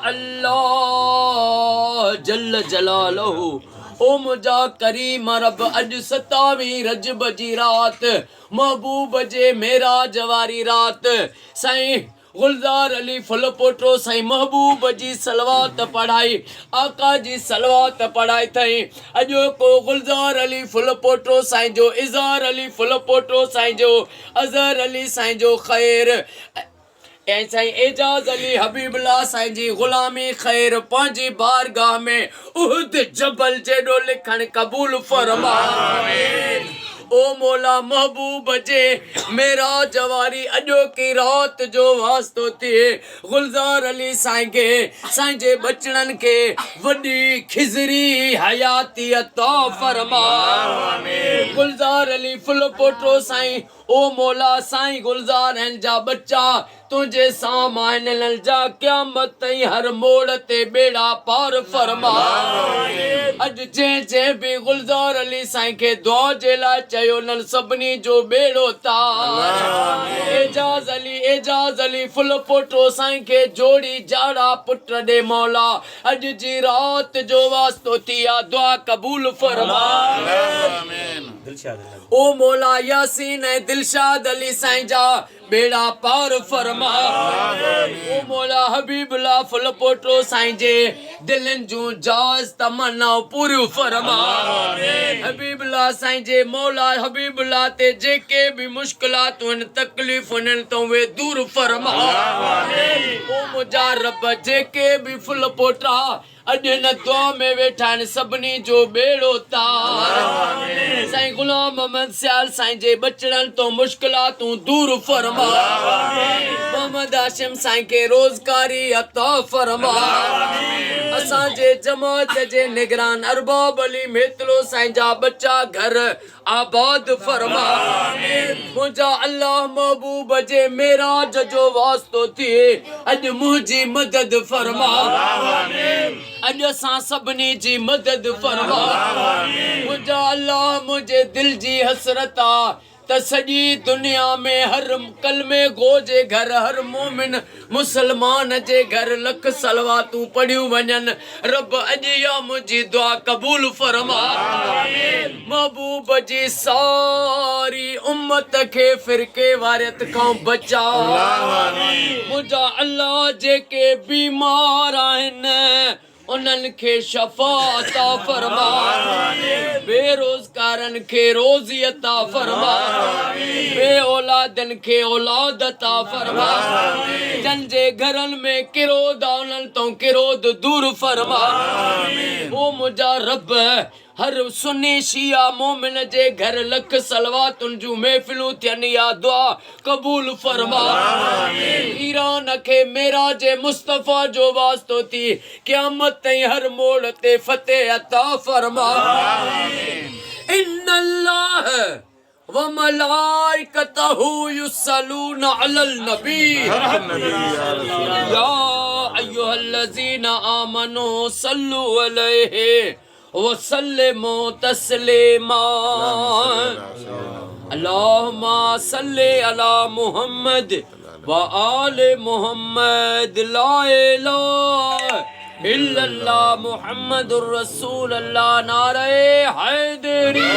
अल्लाह जल्ल जलालहू। ओ मुझा करीम रब अज 27 रजब जी रात महबूब जे मेराज वारी रात साईं गुलजार अली फुल पोटो साईं महबूब जी सलवात पढ़ाई आका जी सलवात पढ़ाई थई। अजो को गुलजार अली फुल पोटो साईं जो इज़ार अली फुल पोटो साईं जो अज़हर अली साईं जो खैर ऐं साईं एजाज अली हबीबुल्लाह साईं जी गुलामी खैर पंहिंजी बारगाह में उहद जबल जेॾो लिखण कबूल फरमा। ओ मौला महबूब जे मेराज वारी अॼो की रात जो वास्तो थिए गुलजार अली साईं खे साईं जे बचड़नि खे वॾी खिज़री हयाती अता फरमा। गुलजार अली फुल पोटो साईं ओ मौला साईं गुलजार आहिनि जा बच्चा तुझे सामान जा क़यामत ताईं हर मोड़ ते बेड़ा पार फरमा। अज जे भी गुलजार अली साईं के दुआ जे लाइ चयो न सभिनी जो बेड़ो तार। एजाज अली फुल पोटो साईं के जोड़ी जाड़ा पुट दे मौला अज जी रात जो वास्तो थिया दुआ कबूल फरमा। ओ मौला यासीन ऐं दिलशाद अली साईं जा बेड़ा पार फरमा। ओ मौला हबीबुल्लाह फुल पोटो साईं जे दिलनि जूं जाज़ तमन्नाऊं पूरियूं फरमा। हबीबुल्लाह साईं जे मौला हबीबुल्लाह ते जेके भी मुश्किलातूं आहिनि तकलीफ़ूं आहिनि तो उहे दूर फरमा। ओ मुंहिंजा रब जेके भी फुल पोटा अॼु हिन दुआ में वेठा आहिनि सभिनी जो बेड़ो तार। साईं गुलाम मोहम्मद सियाल साईं जे बचड़नि तो मुश्किलातूं दूर फरमा। मोहम्मद हाशिम साईं के रोज़गारी अता फरमा। असांजे जमात जे निगरान अरबाब अली मेतलो साईं जा बच्चा घर आबाद फरमा। मुंहिंजा अल्लाह महबूब जे मेराज जो वास्तो थिए अॼु मुंहिंजी मदद फरमा। अॼु असां सभिनी जी मदद फरमा। मुंहिंजा अल्लाह मुंहिंजे दिल जी हसरत आ त सॼी दुनिया में हर कलमे गो जे घर हर मोमिन मुसलमान जे घर लख सलवातूं पढ़ियूं वञनि। रब अॼु या मुंहिंजी दुआ कबूल फरमा। महबूब जी सारी उम्मत खे फिरके वारियत खां बचा। मुंहिंजा अल्लाह जेके बीमार आहिनि उन्हनि खे शफ़ा अता फरमा। बेरोज़गारनि खे रोज़ी अता फरमा। बे औलादनि खे औलाद अता फरमा। जन जे घरनि में किरोद आ उन्हनि तो किरोद दूर फरमा। ओ मुंहिंजा रब हर सुन्नी शिया मोमिन जे घर लख सलवातुनि जूं महफ़िलूं थियनि या दुआ कबूल फरमा। ईरान खे मेराज मुस्तफ़ा जो वास्तो थी क़यामत ताईं हर मोड़ ते फतेह अता फरमा। इन्नल्लाह व मलाइकतहू युसल्लूना अलल नबी या अय्युहल्लज़ीना आमनू सल्लु अलैहि वसल्लिमू तस्लीमा। अल्लाहुम्मा सल्लि अला मुहम्मद व आले मुहम्मद। ला इलाहा इल्लल्लाह मुहम्मदुर रसूलुल्लाह। नारे हैदरी।